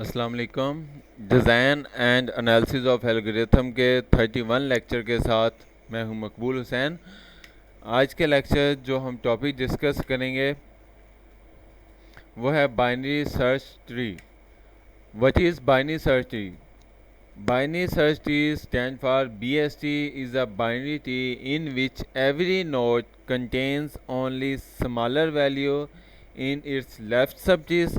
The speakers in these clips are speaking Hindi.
अस्सलाम वालेकुम। Design and analysis of algorithm के 31 लेक्चर के साथ मैं हूं मकबूल हुसैन। आज के लेक्चर जो हम टॉपिक डिस्कस करेंगे वो है binary search tree. What is binary search tree? Binary search tree stand for BST is a binary tree in which every node contains only smaller value in its left subtrees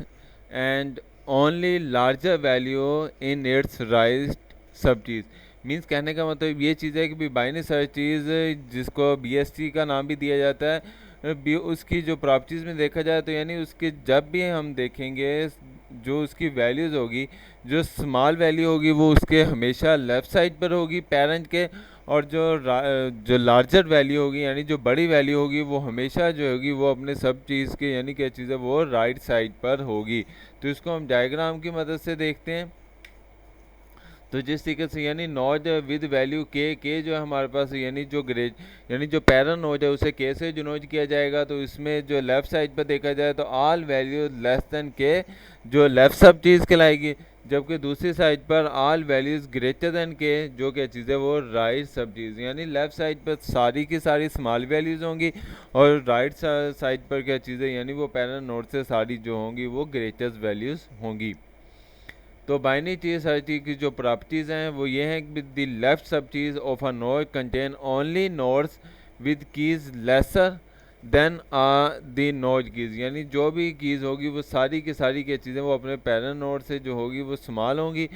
and only larger value in its right subtrees। Means कहने का मतलब ये चीज़ है कि बाइनरी सर्च ट्रीज जिसको BST का नाम भी दिया जाता है, उसकी जो प्रॉपर्टीज़ में देखा जाए तो यानी उसके जब भी हम देखेंगे जो उसकी वैल्यूज़ होगी, जो स्मॉल वैल्यू होगी वो उसके हमेशा लेफ़्ट साइड पर होगी पेरेंट के, और जो लार्जर वैल्यू होगी यानी जो बड़ी वैल्यू होगी वो हमेशा जो होगी वो अपने सब चीज़ के यानी क्या चीज़ है वो राइट साइड पर होगी। तो इसको हम डायग्राम की मदद से देखते हैं। तो जिस तरीके से यानी नोड विद वैल्यू के जो है हमारे पास यानी जो पैरन नोड है उसे के से डिनोट किया जाएगा। तो इसमें जो लेफ़्ट साइड पर देखा जाए तो ऑल वैल्यू लेस देन के जो लेफ़्ट सब चीज़ कहलाएगी, जबकि दूसरी साइड पर ऑल वैल्यूज़ ग्रेटर देन के जो क्या चीज़ है वो राइट सब चीज़, यानी लेफ़्ट साइड पर सारी की सारी स्मॉल वैल्यूज़ होंगी और राइट साइड पर क्या चीज़ है यानी वो पैरन नोड से सारी जो होंगी वो ग्रेटेस्ट वैल्यूज़ होंगी। तो बाइनरी ट्री सर्च ट्री की जो प्रॉपर्टीज़ हैं वो ये हैं कि द लेफ्ट सब trees of a node contain only nodes with keys lesser than the node keys, यानी जो भी कीज़ होगी वो सारी की सारी क्या चीज़ें वो अपने पैरेंट नोड से जो होगी वो स्मॉल होंगी।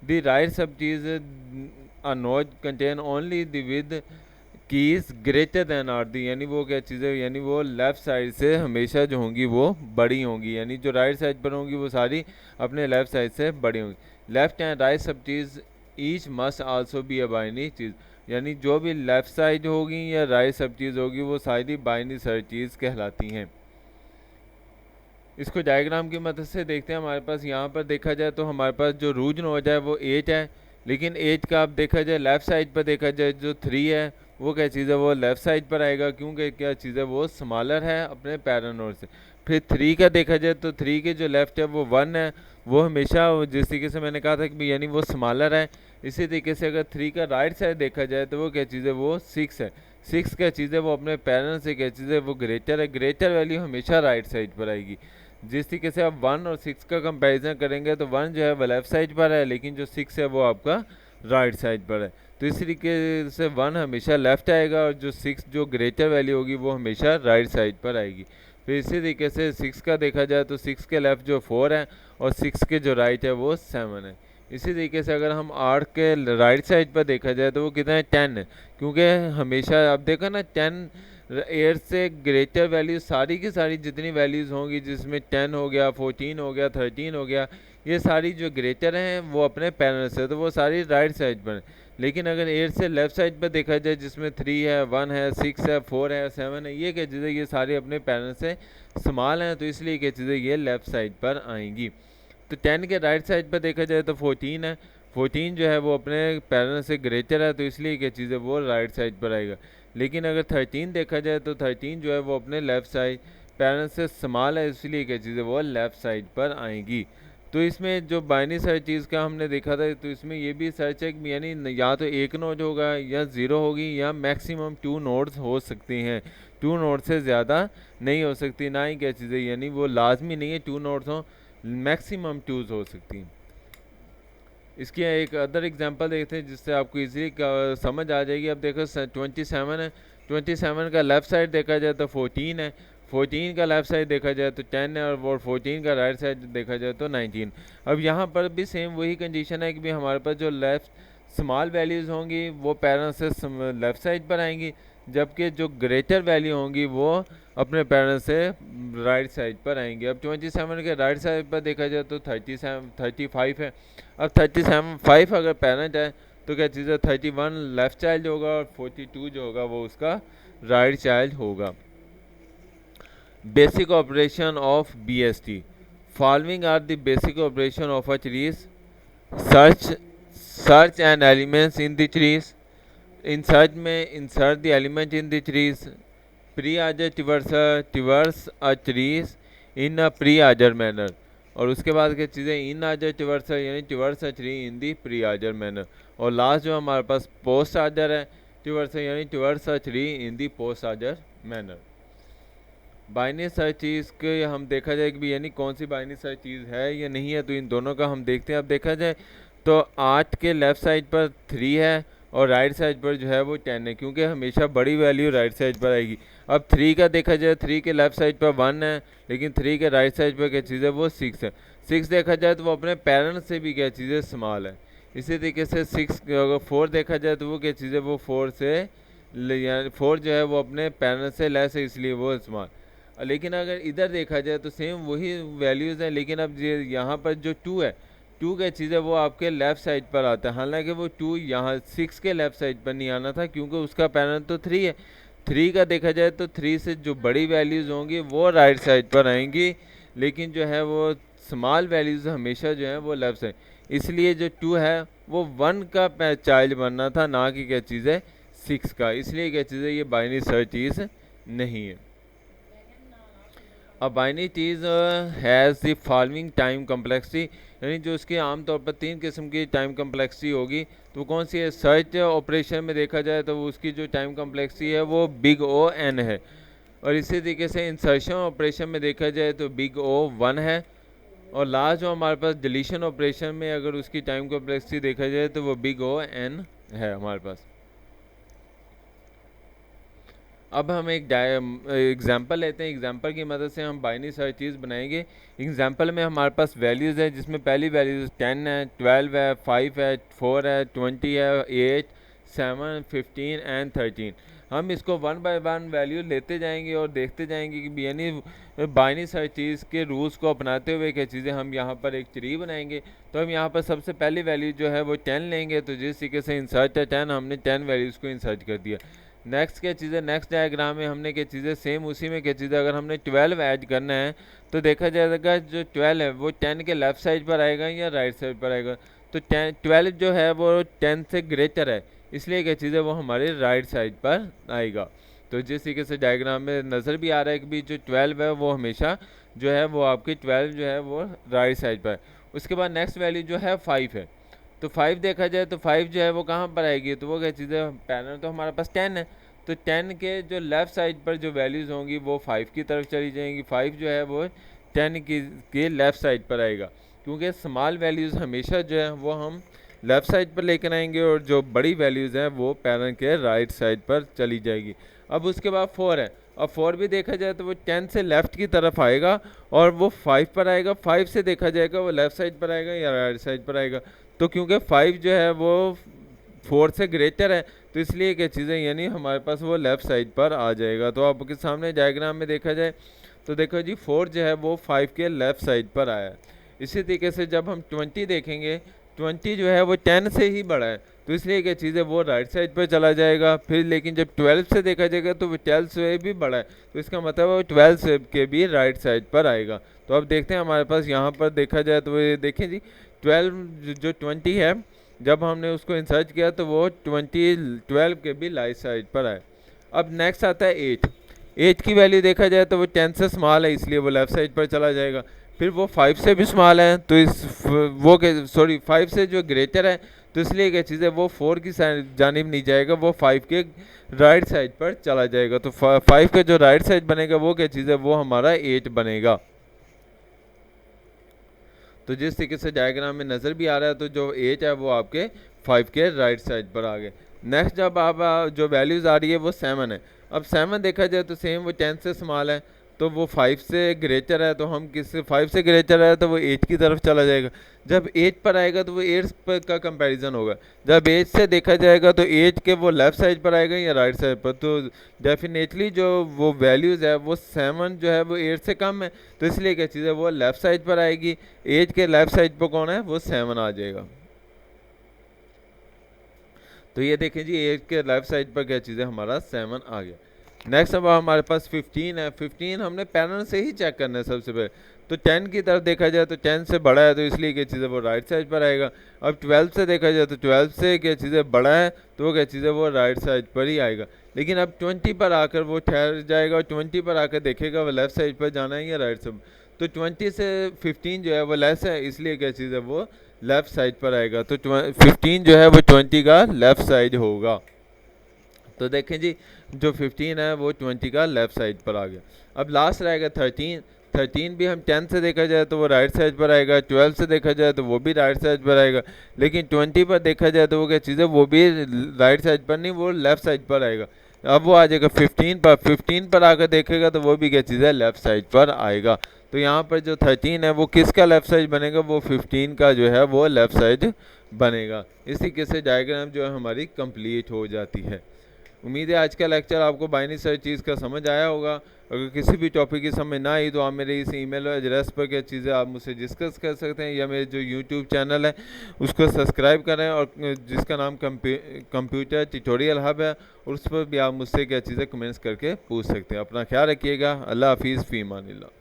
The right subtrees a node contain only the with keys greater than are the, यानी वो क्या चीज़ है यानी वो लेफ़्ट साइड से हमेशा जो होंगी वो बड़ी होंगी, यानी जो राइट साइड पर होंगी वो सारी अपने लेफ़्ट साइड से बड़ी होंगी। लेफ़्ट एंड राइट सब चीज़ each must also be a binary चीज़, यानी जो भी लेफ़्ट साइड होगी या राइट सब चीज़ होगी वो सारी बाइनरी सर्च चीज़ कहलाती हैं। इसको डायग्राम की मदद से देखते हैं। हमारे पास यहाँ पर देखा जाए तो हमारे पास जो रूज नोड है वो 8 है, लेकिन 8 का आप देखा जाए लेफ़्ट साइड पर देखा जाए जो 3 है वो क्या चीज़ है वो लेफ़्ट साइड पर आएगा, क्योंकि क्या चीज़ है वो स्मॉलर है अपने पैरेंट नोड से। फिर 3 का देखा जाए तो 3 के जो लेफ़्ट है वो 1 है, वो हमेशा जिस तरीके से मैंने कहा था कि यानी वो स्मॉलर है। इसी तरीके से अगर 3 का राइट साइड देखा जाए तो वो क्या चीज़ है वो 6 है। 6 क्या चीज़ है वो अपने पेरेंट से क्या चीज़ है वो ग्रेटर है, ग्रेटर वैल्यू हमेशा राइट साइड पर आएगी। जिस तरीके से आप 1 और 6 का कंपैरिजन करेंगे तो 1 जो है वो लेफ़्ट साइड पर है, लेकिन जो 6 है वो आपका राइट साइड पर है। तो इस तरीके से 1 हमेशा लेफ़्ट आएगा और जो 6 जो ग्रेटर वैल्यू होगी वो हमेशा राइट साइड पर आएगी। फिर इसी तरीके से 6 का देखा जाए तो 6 के लेफ़्ट जो 4 है और 6 के जो राइट है वो 7 है। इसी तरीके से अगर हम 8 के राइट साइड पर देखा जाए तो वो कितना है 10 है, क्योंकि हमेशा आप देखो ना 10 8 से ग्रेटर वैल्यू सारी की सारी जितनी वैल्यूज़ होंगी जिसमें 10 हो गया 14 हो गया 13 हो गया, ये सारी जो ग्रेटर हैं वो अपने पेरेंट्स है तो वो सारी राइट साइड पर है। लेकिन अगर 8 से लेफ़्ट साइड पर देखा जाए जिसमें 3 है 1 है 6 है 4 है 7 है, ये क्या चीज़ें ये सारे अपने पेरेंट्स से स्मॉल हैं, तो इसलिए क्या चीज़ें ये लेफ़्ट साइड पर आएंगी। तो 10 के राइट साइड पर देखा जाए तो 14 है, 14 जो है वो अपने पेरेंट्स से ग्रेटर है, तो इसलिए क्या चीज़ है वो राइट साइड पर आएगा। लेकिन अगर 13 देखा जाए तो 13 जो है वो अपने लेफ़्ट साइड पेरेंट्स से स्मॉल है, इसलिए क्या चीज़ है वो लेफ़्ट साइड पर आएगी। तो इसमें जो बाइनरी सर्च चीज़ का हमने देखा था तो इसमें ये भी सर्च है कि यानी या तो एक नोड होगा या ज़ीरो होगी या मैक्सिमम 2 नोड्स हो सकती हैं, 2 नोड से ज़्यादा नहीं हो सकती, ना ही क्या चीज़ है यानी वो लाजमी नहीं है 2 नोड्स हों, मैक्सिमम 2 हो सकती हैं। इसकी एक अदर एग्जांपल देखते हैं जिससे आपको इजीली समझ आ जाएगी। अब देखो 27 है, 27 का लेफ़्ट साइड देखा जाए तो 14 है, 14 का लेफ़्ट साइड देखा जाए तो 10 है और 14 का राइट साइड देखा जाए तो 19। अब यहाँ पर भी सेम वही कंडीशन है कि भी हमारे पास जो लेफ़्ट स्मॉल वैल्यूज़ होंगी वो पेरेंट्स से लेफ़्ट साइड पर आएंगी, जबकि जो ग्रेटर वैल्यू होंगी वो अपने पेरेंट्स से राइट साइड पर आएंगे। अब 27 के राइट साइड पर देखा जाए तो 35 है। अब 35 अगर पेरेंट है तो क्या चीज़ है 31 लेफ़्ट चाइल्ड होगा और 42 जो होगा वो उसका राइट चाइल्ड होगा। Basic operation of BST following are the basic operation of a trees search and elements in the trees. In search में insert the element in the trees, pre-order traverse a trees in a pre-order manner, और उसके बाद क्या चीज़ें इन आ जाए टुवर्ड्स यानी towards a tree in the pre order manner, और लास्ट जो हमारे पास पोस्ट आर्जर है टुवर्ड्स यानी towards a tree in the post order manner. Binary search चीज़ के हम देखा जाए कि भी यानी कौन सी बाइनरी सर्च चीज़ है या नहीं है, तो इन दोनों का हम देखते हैं। अब देखा जाए तो 8 के लेफ़्ट साइड पर 3 है और राइट साइड पर जो है वो 10 है, क्योंकि हमेशा बड़ी वैल्यू राइट साइड पर आएगी। अब 3 का देखा जाए 3 के लेफ़्ट साइड पर 1 है, लेकिन 3 के राइट साइड पर क्या चीज़ है वो 6 है। 6 देखा जाए तो वो अपने पेरेंट्स से भी क्या चीज़ है स्मॉल है। इसी तरीके से 6 अगर 4 देखा जाए तो वो क्या चीज़ है वो 4 से 4 जो है वो अपने पेरेंट्स से लेस है, इसलिए वो स्मॉल। लेकिन अगर इधर देखा जाए तो सेम वही वैल्यूज़ हैं, लेकिन अब यहाँ पर जो 2 है, 2 क्या चीज़ है वो आपके लेफ़्ट साइड पर आता है। हालांकि वो 2 यहाँ 6 के लेफ़्ट साइड पर नहीं आना था, क्योंकि उसका पैरेंट तो 3 है। 3 का देखा जाए तो 3 से जो बड़ी वैल्यूज़ होंगी वो राइट साइड पर आएंगी, लेकिन जो है वो स्मॉल वैल्यूज़ हमेशा जो है वो लेफ़्ट साइड। इसलिए जो 2 है वो 1 का चाइल्ड बनना था, ना कि क्या चीज़ है 6 का। इसलिए क्या चीज़ है ये बाइनरी सर्च चीज़ नहीं है। अ binary cheese has the following time complexity, यानी जो उसकी आमतौर पर 3 किस्म की टाइम कम्प्लेक्सिटी होगी, तो कौन सी है? सर्च ऑपरेशन में देखा जाए तो उसकी जो टाइम कम्प्लेक्सिटी है वो बिग ओ एन है, और इसी तरीके से इंसर्शन ऑपरेशन में देखा जाए तो बिग ओ 1 है, और लास्ट जो हमारे पास डिलीशन ऑपरेशन में अगर उसकी टाइम कम्प्लेक्सिटी देखा जाए तो वो बिग ओ एन है हमारे पास। अब हम एक एग्जांपल लेते हैं, एग्जांपल की मदद से हम बाइनरी सर्च चीज़ बनाएंगे। एग्जांपल में हमारे पास वैल्यूज़ है, जिसमें पहली वैल्यूज़ 10 है, 12 है, 5 है, 4 है, 20 है, 8, 7, 15 एंड 13। हम इसको 1 बाय 1 वैल्यू लेते जाएंगे और देखते जाएंगे कि यानी बाइनरी सर्च चीज़ के रूल्स को अपनाते हुए क्या चीज़ें हम यहाँ पर एक ट्री बनाएंगे। तो हम यहाँ पर सबसे पहली वैल्यू जो है वो 10 लेंगे, तो जिस तरीके से इंसर्ट है 10, हमने 10 वैल्यूज़ को इंसर्ट कर दिया। नेक्स्ट क्या चीज़ है, नेक्स्ट डायग्राम में हमने क्या चीज़ें सेम उसी में क्या चीज़ है, अगर हमने 12 ऐड करना है तो देखा जाएगा जो 12 है वो 10 के लेफ़्ट साइड पर आएगा या राइट साइड पर आएगा। तो 12 जो है वो 10 से ग्रेटर है, इसलिए क्या चीज़ है वो हमारे राइट साइड पर आएगा। तो जिस तरीके से डायग्राम में नज़र भी आ रहा है कि भी जो 12 है वो हमेशा जो है वो आपकी 12 जो है वो राइट साइड पर है। उसके बाद नेक्स्ट वैल्यू जो है 5 है, तो 5 देखा जाए तो 5 जो है वो कहाँ पर आएगी, तो वो क्या चीज़ है, पैनल तो हमारे पास 10 है, तो 10 के जो लेफ़्ट साइड पर जो वैल्यूज़ होंगी वो 5 की तरफ चली जाएंगी। 5 जो है वो 10 के लेफ़्ट साइड पर आएगा, क्योंकि स्मॉल वैल्यूज़ हमेशा जो है वो हम लेफ़्ट साइड पर लेकर आएंगे, और जो बड़ी वैल्यूज़ हैं वो पैनल के राइट साइड पर चली जाएगी। अब उसके बाद 4 है, और 4 भी देखा जाए तो वो 10 से लेफ़्ट की तरफ आएगा और वो 5 पर आएगा। 5 से देखा जाएगा वो लेफ़्ट साइड पर आएगा या राइट साइड पर आएगा, तो क्योंकि 5 जो है वो 4 से ग्रेटर है, तो इसलिए क्या चीज़ें यानी हमारे पास वो लेफ़्ट साइड पर आ जाएगा। तो आपके सामने डायग्राम में देखा जाए तो देखो जी 4 जो है वो 5 के लेफ़्ट साइड पर आया है। इसी तरीके से जब हम 20 देखेंगे, 20 जो है वो 10 से ही बड़ा है, तो इसलिए क्या चीज़ है वो राइट साइड पर चला जाएगा। फिर लेकिन जब 12 से देखा जाएगा तो वो 12 से भी बड़ा है, तो इसका मतलब वो 12 से के भी राइट साइड पर आएगा। तो अब देखते हैं हमारे पास यहाँ पर देखा जाए तो ये देखें जी 12 जो 20 है, जब हमने उसको इंसर्ट किया तो वो 12 के भी राइट साइड पर आए। अब नेक्स्ट आता है 8। 8 की वैल्यू देखा जाए तो वो 10 से स्मॉल है, इसलिए वो लेफ़्ट साइड पर चला जाएगा। फिर वो 5 से भी स्मॉल है, तो वो 5 से जो ग्रेटर है, तो इसलिए क्या चीज़ है वो 4 की जानिब नहीं जाएगा, वो 5 के राइट साइड पर चला जाएगा। तो 5 का जो राइट साइड बनेगा वो क्या चीज़ है वो हमारा 8 बनेगा। तो जिस तरीके से डायग्राम में नज़र भी आ रहा है, तो जो 8 है वो आपके 5 के राइट साइड पर आ गए। नेक्स्ट जब आप जो वैल्यूज़ आ रही है वो 7 है। अब 7 देखा जाए तो सेम वो 10 से स्मॉल है, तो वो 5 से ग्रेटर है, तो हम किस 5 से ग्रेटर है तो वो 8 की तरफ चला जाएगा। जब 8 पर आएगा तो वो 8 पर का कंपैरिजन होगा। जब 8 से देखा जाएगा तो 8 के वो लेफ़्ट साइड पर आएगा या राइट साइड पर, तो डेफिनेटली जो वो वैल्यूज़ है वो 7 जो है वो 8 से कम है, तो इसलिए क्या चीज़ है वो लेफ़्ट साइड पर आएगी। 8 के लेफ़्ट साइड पर कौन है वो 7 आ जाएगा। तो ये देखें जी 8 के लेफ़्ट साइड पर क्या चीज़ है हमारा 7 आ गया। नेक्स्ट अब हमारे पास 15 है। 15 हमने पैनल से ही चेक करना है सबसे पहले। तो 10 की तरफ देखा जाए तो 10 से बड़ा है, तो इसलिए क्या चीज़ है वो राइट साइड पर आएगा। अब 12 से देखा जाए तो 12 से क्या चीज़ है बड़ा है, तो वो क्या चीज़ है वो राइट साइड पर ही आएगा। लेकिन अब 20 पर आकर वो ठहर जाएगा, और 20 पर आकर देखेगा वो लेफ़्ट साइड पर जाना है या राइट साइड। तो 20 से 15 जो है वो लेस है, इसलिए क्या चीज़ है वो लेफ़्ट साइड पर आएगा। तो 15 जो है वो 20 का लेफ़्ट साइड होगा। तो देखें जी, जो 15 है वो 20 का लेफ़्ट साइड पर आ गया। अब लास्ट रहेगा 13। 13 भी हम 10 से देखा जाए तो वो राइट साइड पर आएगा, 12 से देखा जाए तो वो भी राइट साइड पर आएगा, लेकिन 20 पर देखा जाए तो वो क्या चीज़ है वो भी राइट साइड पर नहीं, वो लेफ़्ट साइड पर आएगा। अब वो आ जाएगा 15 पर, 15 पर आकर देखेगा तो वो भी क्या चीज़ है लेफ़्ट साइड पर आएगा। तो यहाँ पर जो 13 है वो किसका लेफ़्ट साइड बनेगा, वो 15 का जो है वो लेफ़्ट साइड बनेगा। इस तरीके से डायग्राम जो है हमारी कंप्लीट हो जाती है। उम्मीद है आज का लेक्चर आपको बाइनरी सर्च चीज़ का समझ आया होगा। अगर किसी भी टॉपिक की समझ ना आई तो आप मेरे इस ईमेल एड्रेस पर क्या चीज़ें आप मुझसे डिस्कस कर सकते हैं, या मेरे जो यूट्यूब चैनल है उसको सब्सक्राइब करें, और जिसका नाम कंप्यूटर ट्यूटोरियल हब है, और उस पर भी आप मुझसे क्या चीज़ें कमेंट्स करके पूछ सकते हैं। अपना ख्याल रखिएगा। अल्लाह हाफिज़, फ़ी अमानिल्लाह।